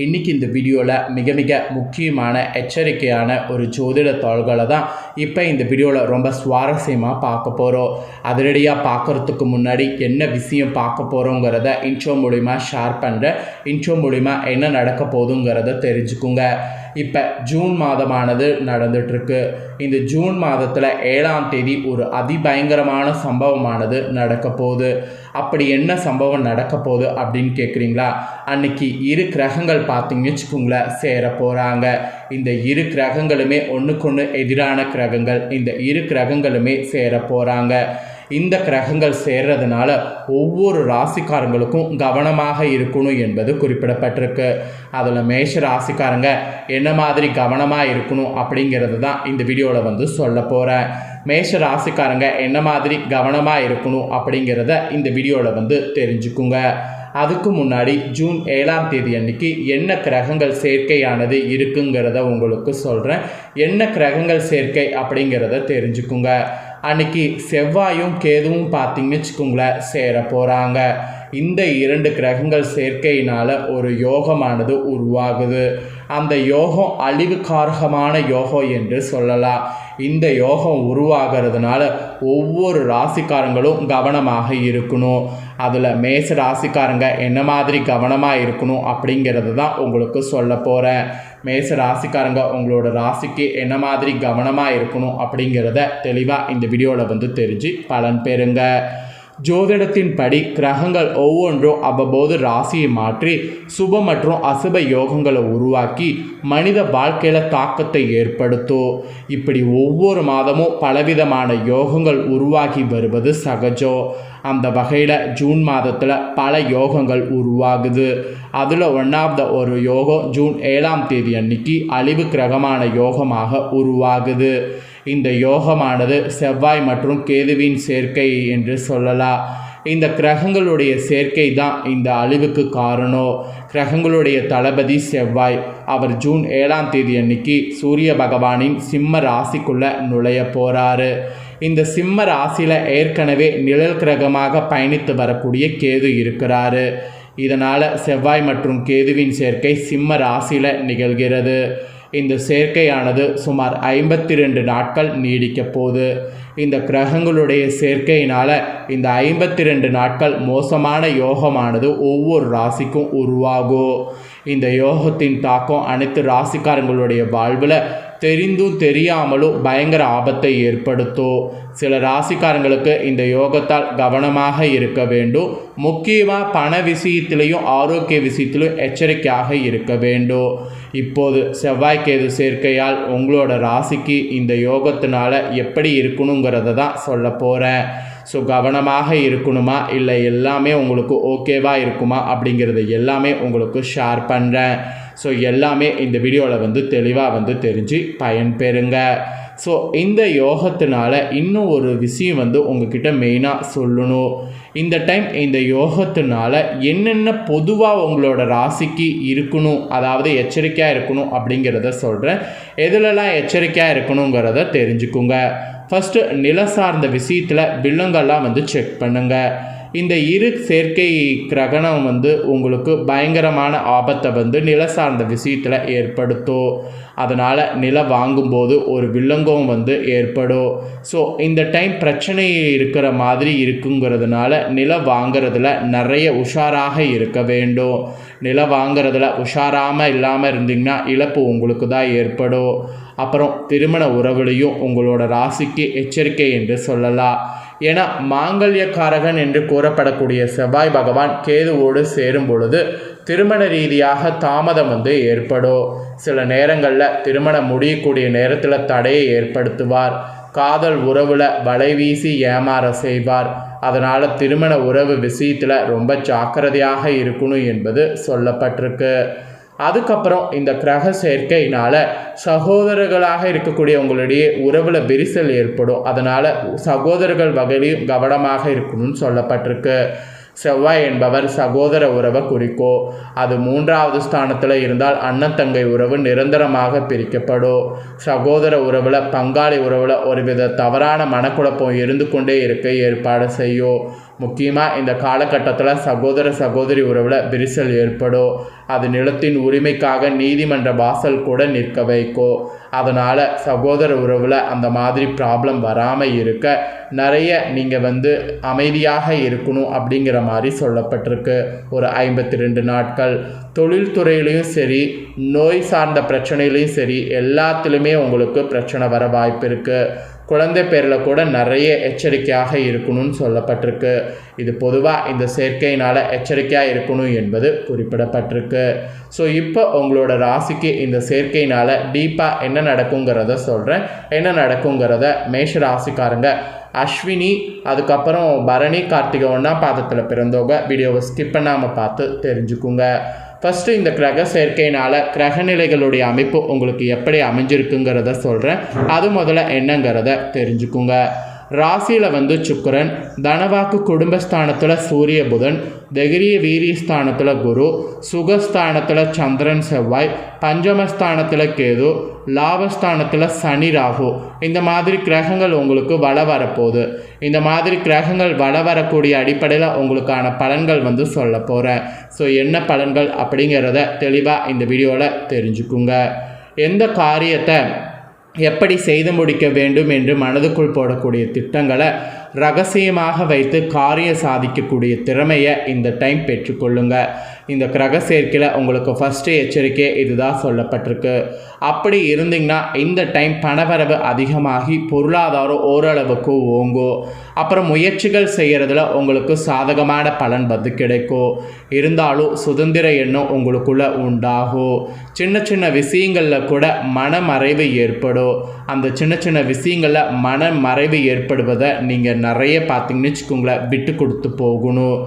இன்றைக்கி இந்த வீடியோவில் மிக மிக முக்கியமான எச்சரிக்கையான ஒரு ஜோதிட தாள்களை தான் இப்போ இந்த வீடியோவில் ரொம்ப சுவாரஸ்யமாக பார்க்க போகிறோம். அதிரடியாக பார்க்குறதுக்கு முன்னாடி என்ன விஷயம் பார்க்க போகிறோங்கிறத இன்ட்ரோ மூலிமா ஷேர் பண்ணுறேன். இன்ட்ரோ மூலிமா என்ன நடக்க போகுதுங்கிறத தெரிஞ்சுக்குங்க. இப்போ ஜூன் மாதமானது நடந்துகிட்ருக்கு. இந்த ஜூன் மாதத்தில் 7ஆம் தேதி ஒரு அதிபயங்கரமான சம்பவமானது நடக்க போகுது. அப்படி என்ன சம்பவம் நடக்க போகுது அப்படின்னு கேட்குறீங்களா? அன்னைக்கு இரு கிரகங்கள் பார்த்தீங்கன்னு வச்சுக்கோங்களேன் சேர போகிறாங்க. இந்த இரு கிரகங்களுமே ஒன்றுக்கொன்று எதிரான கிரகங்கள். இந்த இரு கிரகங்களுமே சேர போகிறாங்க. இந்த கிரகங்கள் சேர்றதுனால ஒவ்வொரு ராசிக்காரங்களுக்கும் கவனமாக இருக்கணும் என்பது குறிப்பிடப்பட்டிருக்கு. அதில் மேஷ ராசிக்காரங்க என்ன மாதிரி கவனமாக இருக்கணும் அப்படிங்கிறது தான் இந்த வீடியோவில் சொல்ல போகிறேன். மேஷ ராசிக்காரங்க என்ன மாதிரி கவனமாக இருக்கணும் அப்படிங்கிறத இந்த வீடியோவில் தெரிஞ்சுக்குங்க. அதுக்கு முன்னாடி ஜூன் 7ஆம் தேதி அன்னைக்கு என்ன கிரகங்கள் சேர்க்கையானது இருக்குங்கிறத உங்களுக்கு சொல்கிறேன். என்ன கிரகங்கள் சேர்க்கை அப்படிங்கிறத தெரிஞ்சுக்குங்க. அன்னைக்கு செவ்வாயும் கேதுவும் பார்த்தீங்கன்னு வச்சுக்கோங்களேன் சேர போகிறாங்க. இந்த இரண்டு கிரகங்கள் சேர்க்கையினால் ஒரு யோகமானது உருவாகுது. அந்த யோகம் அழிவுக்காரகமான யோகம் என்று சொல்லலாம். இந்த யோகம் உருவாகிறதுனால ஒவ்வொரு ராசிக்காரங்களும் கவனமாக இருக்கணும். அதில் மேஷ ராசிக்காரங்க என்ன மாதிரி கவனமாக இருக்கணும் அப்படிங்கிறது தான் உங்களுக்கு சொல்ல போகிறேன். மேஷ ராசிக்காரங்க உங்களோட ராசிக்கு என்ன மாதிரி கவனமாக இருக்கணும் அப்படிங்கிறத தெளிவாக இந்த வீடியோவில் தெரிஞ்சு பலன் பெறுங்க. ஜோதிடத்தின் படி கிரகங்கள் ஒவ்வொன்றும் அவ்வப்போது ராசியை மாற்றி சுப மற்றும் அசுப யோகங்களை உருவாக்கி மனித வாழ்க்கையில் தாக்கத்தை ஏற்படுத்தும். இப்படி ஒவ்வொரு மாதமும் பலவிதமான யோகங்கள் உருவாகி வருவது சகஜம். அந்த வகையில் ஜூன் மாதத்தில் பல யோகங்கள் உருவாகுது. அதில் ஒன்றாவது ஒரு யோகம் ஜூன் 7ஆம் தேதி அன்னைக்கு அழிவு கிரகமான யோகமாக உருவாகுது. இந்த யோகமானது செவ்வாய் மற்றும் கேதுவின் சேர்க்கை என்று சொல்லலாம். இந்த கிரகங்களுடைய சேர்க்கை தான் இந்த அழிவுக்கு காரணம். கிரகங்களுடைய தளபதி செவ்வாய். அவர் ஜூன் 7ஆம் தேதி அன்னைக்கு சூரிய பகவானின் சிம்ம ராசிக்குள்ளே நுழைய போகிறாரு. இந்த சிம்ம ராசியில் ஏற்கனவே நிழல் கிரகமாக பயணித்து வரக்கூடிய கேது இருக்கிறாரு. இதனால் செவ்வாய் மற்றும் கேதுவின் சேர்க்கை சிம்ம ராசியில் நிகழ்கிறது. இந்த சேர்க்கையானது சுமார் 52 நாட்கள் நீடிக்க போகுது. இந்த கிரகங்களுடைய சேர்க்கையினால் இந்த 52 நாட்கள் மோசமான யோகமானது ஒவ்வொரு ராசிக்கும் உருவாகும். இந்த யோகத்தின் தாக்கம் அனைத்து ராசிக்காரங்களுடைய வாழ்வில் தெரிந்தும் தெரியாமலும் பயங்கர ஆபத்தை ஏற்படுத்தும். சில ராசிக்காரங்களுக்கு இந்த யோகத்தால் கவனமாக இருக்க வேண்டும். முக்கியமாக பண விஷயத்திலையும் ஆரோக்கிய விஷயத்திலும் எச்சரிக்கையாக இருக்க வேண்டும். இப்போது செவ்வாய் கேது சேர்க்கையால் உங்களோட ராசிக்கு இந்த யோகத்தினால எப்படி இருக்கணுங்கிறத தான் சொல்ல போகிறேன். ஸோ கவனமாக இருக்கணுமா இல்லை எல்லாமே உங்களுக்கு ஓகேவாக இருக்குமா அப்படிங்கிறத எல்லாமே உங்களுக்கு ஷேர் பண்ணுறேன். ஸோ எல்லாமே இந்த வீடியோவில் தெளிவாக தெரிஞ்சு பயன்பெறுங்க. ஸோ இந்த யோகத்தினால இன்னும் ஒரு விஷயம் உங்ககிட்ட மெயினாக சொல்லணும். இந்த டைம் இந்த யோகத்தினால என்னென்ன பொதுவாக உங்களோட ராசிக்கு இருக்கணும், அதாவது எச்சரிக்கையாக இருக்கணும் அப்படிங்கிறத சொல்கிறேன். எதுலலாம் எச்சரிக்கையாக இருக்கணுங்கிறத தெரிஞ்சுக்குங்க. ஃபஸ்ட்டு நில சார்ந்த விஷயத்தில் வில்லங்கள்லாம் செக் பண்ணுங்கள். இந்த இரு சேர்க்கை கிரகணம் உங்களுக்கு பயங்கரமான ஆபத்தை நில சார்ந்த விஷயத்தில் ஏற்படுத்தும். அதனால் நிலம் வாங்கும்போது ஒரு வில்லங்கம் ஏற்படும். ஸோ இந்த டைம் பிரச்சனை இருக்கிற மாதிரி இருக்குங்கிறதுனால நிலம் வாங்கிறதுல நிறைய உஷாராக இருக்க வேண்டும். நிலம் வாங்கிறதுல உஷாராமல் இல்லாமல் இருந்தீங்கன்னா இழப்பு உங்களுக்கு தான் ஏற்படும். அப்புறம் திருமண உறவுலையும் உங்களோட ராசிக்கு எச்சரிக்கை என்று சொல்லலாம். ஏன்னா மாங்கல்யக்காரகன் என்று கூறப்படக்கூடிய செவ்வாய் பகவான் கேதுவோடு சேரும் பொழுது திருமண ரீதியாக தாமதம் ஏற்படும். சில நேரங்களில் திருமணம் முடியக்கூடிய நேரத்தில் தடையை ஏற்படுத்துவார். காதல் உறவில் வலை வீசி ஏமாற செய்வார். அதனால் திருமண உறவு விஷயத்தில் ரொம்ப ஜாக்கிரதையாக இருக்கணும் என்பது சொல்லப்பட்டிருக்கு. அதுக்கப்புறம் இந்த கிரக சேர்க்கையினால் சகோதரர்களாக இருக்கக்கூடிய உங்களுடைய உறவில் விரிசல் ஏற்படும். அதனால் சகோதரர்கள் வகையிலும் கவனமாக இருக்கணும்னு சொல்லப்பட்டிருக்கு. செவ்வாய் என்பவர் சகோதர உறவை குறிக்கும். அது 3வது ஸ்தானத்தில் இருந்தால் அண்ணன் தங்கை உறவு நிரந்தரமாக பிரிக்கப்படும். சகோதர உறவில் பங்காளி உறவில் ஒருவித தவறான மனக்குழப்பம் இருந்து கொண்டே இருக்க ஏற்பாடு செய்யும். முக்கியமாக இந்த காலகட்டத்தில் சகோதர சகோதரி உறவில் விரிசல் ஏற்படும். அது நிலத்தின் உரிமைக்காக நீதிமன்ற வாசல் கூட நிற்க வைக்கும். அதனால் சகோதர உறவில் அந்த மாதிரி ப்ராப்ளம் வராமல் இருக்க நிறைய நீங்கள் அமைதியாக இருக்கணும் அப்படிங்கிற மாதிரி சொல்லப்பட்டிருக்கு. ஒரு 52 நாட்கள் தொழில்துறையிலையும் சரி, நோய் சார்ந்த பிரச்சனையிலையும் சரி, எல்லாத்துலேயுமே உங்களுக்கு பிரச்சனை வர வாய்ப்பு இருக்குது. குழந்தை பேரில் கூட நிறைய எச்சரிக்கையாக இருக்கணும்னு சொல்லப்பட்டிருக்கு. இது பொதுவாக இந்த சேர்க்கையினால் எச்சரிக்கையாக இருக்கணும் என்பது குறிப்பிடப்பட்டிருக்கு. ஸோ இப்போ உங்களோட ராசிக்கு இந்த சேர்க்கையினால் டீப்பாக என்ன நடக்குங்கிறத சொல்கிறேன். என்ன நடக்குங்கிறத மேஷ ராசிக்காரங்க அஸ்வினி, அதுக்கப்புறம் பரணி, கார்த்திகை 1ஆம் பாதத்தில் பிறந்தவங்க வீடியோவை ஸ்கிப் பண்ணாமல் பார்த்து தெரிஞ்சுக்குங்க. ஃபஸ்ட்டு இந்த கிரக சேர்க்கையினால் கிரகநிலைகளுடைய அமைப்பு உங்களுக்கு எப்படி அமைஞ்சிருக்குங்கிறத சொல்கிறேன். அது முதல்ல என்னங்கிறத தெரிஞ்சுக்குங்க. ராசியில் சுக்கிரன், தனவாக்கு குடும்பஸ்தானத்தில் சூரிய புதன், தைரிய வீரியஸ்தானத்தில் குரு, சுகஸ்தானத்தில் சந்திரன் செவ்வாய், பஞ்சமஸ்தானத்தில் கேது, லாபஸ்தானத்தில் சனி ராகு, இந்த மாதிரி கிரகங்கள் உங்களுக்கு வள வரப்போகுது. இந்த மாதிரி கிரகங்கள் வள வரக்கூடிய அடிப்படையில் உங்களுக்கான பலன்கள் சொல்ல போகிறேன். ஸோ என்ன பலன்கள் அப்படிங்கிறத தெளிவாக இந்த வீடியோவில் தெரிஞ்சுக்குங்க. எந்த காரியத்தை எப்படி செய்து முடிக்க வேண்டும் என்று மனதுக்குள் போடக்கூடிய திட்டங்களை ரகசியமாக வைத்து காரியம் சாதிக்கக்கூடிய திறமையை இந்த டைம் பெற்றுக்கொள்ளுங்க. இந்த கிரக சேர்க்கையில் உங்களுக்கு ஃபஸ்ட்டு எச்சரிக்கை இதுதான் சொல்லப்பட்டிருக்கு. அப்படி இருந்தீங்கன்னா இந்த டைம் பணவரவு அதிகமாகி பொருளாதாரம் ஓரளவுக்கு ஓங்கும். அப்புறம் முயற்சிகள் செய்கிறதுல உங்களுக்கு சாதகமான பலன் கிடைக்கும். இருந்தாலும் சுதந்திர எண்ணம் உங்களுக்குள்ளே உண்டாகும். சின்ன சின்ன விஷயங்களில் கூட மனமறைவு ஏற்படும். அந்த சின்ன சின்ன விஷயங்களில் மனமறைவு ஏற்படுவதை நீங்கள் நிறைய பார்த்தீங்கன்னு வச்சுக்கோங்களேன், விட்டு கொடுத்து போகணும்.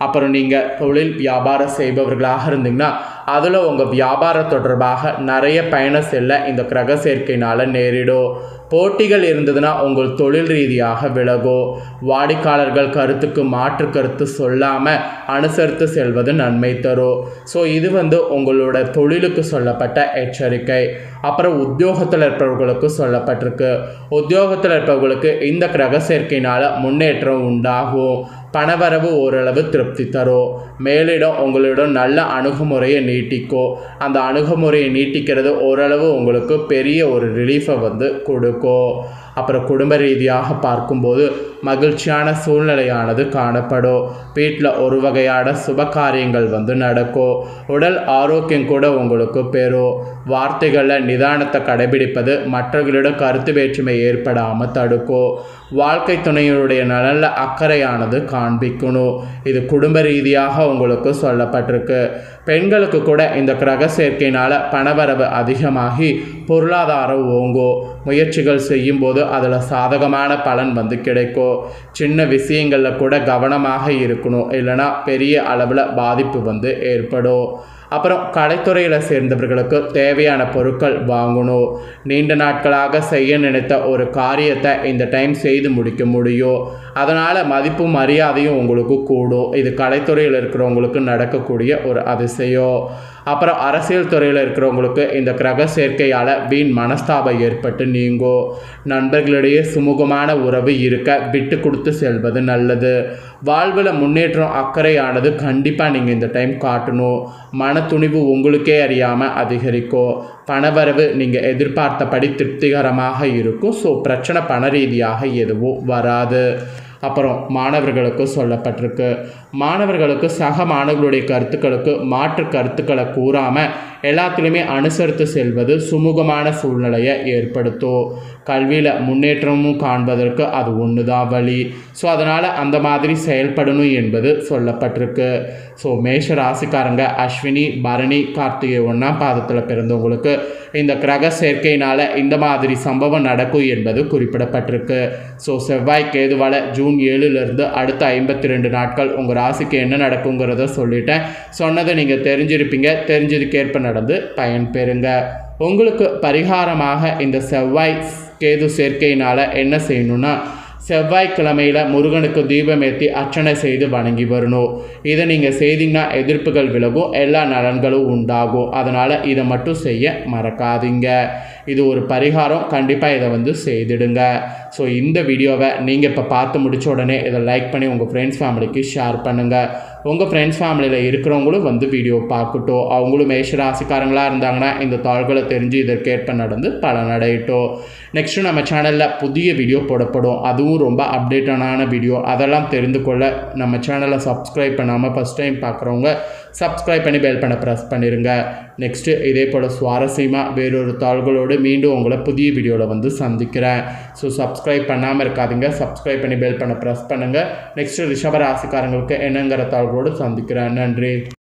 அப்புறம் நீங்கள் தொழில் வியாபாரம் செய்பவர்களாக இருந்தீங்கன்னா அதில் உங்கள் வியாபாரம் தொடர்பாக நிறைய பயணம் செல்ல இந்த கிரக சேர்க்கையினால் நேரிடும். போட்டிகள் இருந்ததுன்னா உங்கள் தொழில் ரீதியாக விலகும். வாடிக்கையாளர்கள் கருத்துக்கு மாற்று கருத்து சொல்லாமல் அனுசரித்து செல்வது நன்மை தரும். ஸோ இது உங்களோட தொழிலுக்கு சொல்லப்பட்ட எச்சரிக்கை. அப்புறம் உத்தியோகத்தில் இருப்பவர்களுக்கு சொல்லப்பட்டிருக்கு. உத்தியோகத்தில் இருப்பவர்களுக்கு இந்த கிரக சேர்க்கையினால் முன்னேற்றம் உண்டாகும். பணவரவு ஓரளவு திருப்தி தரும். மேலிடம் உங்களிடம் நல்ல அணுகுமுறையை நீட்டிக்கும். அந்த அணுகுமுறையை நீட்டிக்கிறது ஓரளவு உங்களுக்கு பெரிய ஒரு ரிலீஃபை கொடுக்கும். அப்புறம் குடும்ப ரீதியாக பார்க்கும்போது மகிழ்ச்சியான சூழ்நிலையானது காணப்படும். வீட்டில் ஒரு வகையான சுப காரியங்கள் நடக்கும். உடல் ஆரோக்கியம் கூட உங்களுக்கு பெறும். வார்த்தைகளில் நிதானத்தை கடைபிடிப்பது மற்றவர்களிடம் கருத்து வேற்றுமை ஏற்படாமல் தடுக்கும். வாழ்க்கை துணையினுடைய நலனில் அக்கறையானது காண்பிக்கணும். இது குடும்ப ரீதியாக உங்களுக்கு சொல்லப்பட்டிருக்கு. பெண்களுக்கு கூட இந்த கிரக சேர்க்கையினால் பணவரவு அதிகமாகி பொருளாதாரம் ஓங்கும். முயற்சிகள் செய்யும்போது அதில் சாதகமான பலன் கிடைக்கும். சின்ன விஷயங்களில் கூட கவனமாக இருக்கணும், இல்லைனா பெரிய அளவில் பாதிப்பு ஏற்படும். அப்புறம் கலைத்துறையில் சேர்ந்தவர்களுக்கு தேவையான பொருட்கள் வாங்கணும். நீண்ட நாட்களாக செய்ய நினைத்த ஒரு காரியத்தை இந்த டைம் செய்து முடிக்க முடியும். அதனால் மதிப்பும் மரியாதையும் உங்களுக்கு கூடும். இது கலைத்துறையில் இருக்கிறவங்களுக்கு நடக்கக்கூடிய ஒரு அதிசயம். அப்புறம் அரசியல் துறையில் இருக்கிறவங்களுக்கு இந்த கிரக சேர்க்கையால் வீண் மனஸ்தாபம் ஏற்பட்டு நீங்கும். நண்பர்களிடையே சுமூகமான உறவு இருக்க விட்டு கொடுத்து செல்வது நல்லது. வாழ்வில் முன்னேற்றம் அக்கறையானது கண்டிப்பாக நீங்கள் இந்த டைம் காட்டணும். மன துணிவு உங்களுக்கே அறியாமல் அதிகரிக்கும். பணவரவு நீங்கள் எதிர்பார்த்தபடி திருப்திகரமாக இருக்கும். ஸோ பிரச்சனை பண ரீதியாக எதுவும் வராது. அப்புறம் மாணவர்களுக்கு சொல்லப்பட்டிருக்கு. மாணவர்களுக்கு சக மாணவர்களுடைய கருத்துக்களுக்கு மாற்று கருத்துக்களை கூறாமல் எல்லாத்துலேயுமே அனுசரித்து செல்வது சுமூகமான சூழ்நிலையை ஏற்படுத்தும். கல்வியில் முன்னேற்றமும் காண்பதற்கு அது ஒன்று தான் வழி. ஸோ அதனால் அந்த மாதிரி செயல்படணும் என்பது சொல்லப்பட்டிருக்கு. ஸோ மேஷ ராசிக்காரங்க அஸ்வினி, பரணி, கார்த்திகை 1ஆம் பாதத்தில் பிறந்தவங்களுக்கு இந்த கிரக சேர்க்கையினால் இந்த மாதிரி சம்பவம் நடக்கும் என்பது குறிப்பிடப்பட்டிருக்கு. ஸோ செவ்வாய் கேதுவால் ஜூன் 7 அடுத்த 52 நாட்கள் உங்கள் ராசிக்கு என்ன நடக்குங்கிறத சொல்லிட்டேன். சொன்னதை நீங்கள் தெரிஞ்சிருப்பீங்க. தெரிஞ்சதுக்கேற்ப நடந்து பயன் பெறுங்க. உங்களுக்கு பரிகாரமாக இந்த செவ்வாய் கேது சேர்க்கையினால் என்ன செய்யணும்னா, செவ்வாய்க்கிழமையில் முருகனுக்கு தீபம் ஏற்றி அர்ச்சனை செய்து வணங்கி வரணும். இதை நீங்கள் செய்தீங்கன்னா எதிர்ப்புகள் விலகும், எல்லா நலன்களும் உண்டாகும். அதனால் இதை மட்டும் செய்ய மறக்காதீங்க. இது ஒரு பரிகாரம், கண்டிப்பாக இதை செய்திடுங்க. ஸோ இந்த வீடியோவை நீங்கள் இப்போ பார்த்து முடித்த உடனே இதை லைக் பண்ணி உங்கள் ஃப்ரெண்ட்ஸ் ஃபேமிலிக்கு ஷேர் பண்ணுங்கள். உங்கள் ஃப்ரெண்ட்ஸ் ஃபேமிலியில் இருக்கிறவங்களும் வீடியோ பார்க்கட்டும். அவங்களும் மேஷராசிக்காரங்களாக இருந்தாங்கன்னா இந்த தாள்களை தெரிஞ்சு இதற்கேற்ப நடந்து பலனடையட்டும். நெக்ஸ்ட்டு நம்ம சேனலில் புதிய வீடியோ போடப்படும், அதுவும் ரொம்ப அப்டேட்டான வீடியோ. அதெல்லாம் தெரிந்து கொள்ள நம்ம சேனலை சப்ஸ்கிரைப் பண்ணாமல் ஃபஸ்ட் டைம் பார்க்குறவங்க சப்ஸ்கிரைப் பண்ணி பெல் பண்ண ப்ரெஸ் பண்ணிடுங்க. நெக்ஸ்ட்டு இதே போல் சுவாரஸ்யமாக வேறொரு தாள்களோடு மீண்டும் உங்களை புதிய வீடியோவில் சந்திக்கிறேன். ஸோ சப்ஸ்கிரைப் பண்ணாமல் இருக்காதீங்க, சப்ஸ்கிரைப் பண்ணி பெல் பண்ண ப்ரெஸ் பண்ணுங்கள். நெக்ஸ்ட்டு ரிஷப ராசிக்காரங்களுக்கு என்னங்கிற தாள்களோடு சந்திக்கிறேன். நன்றி.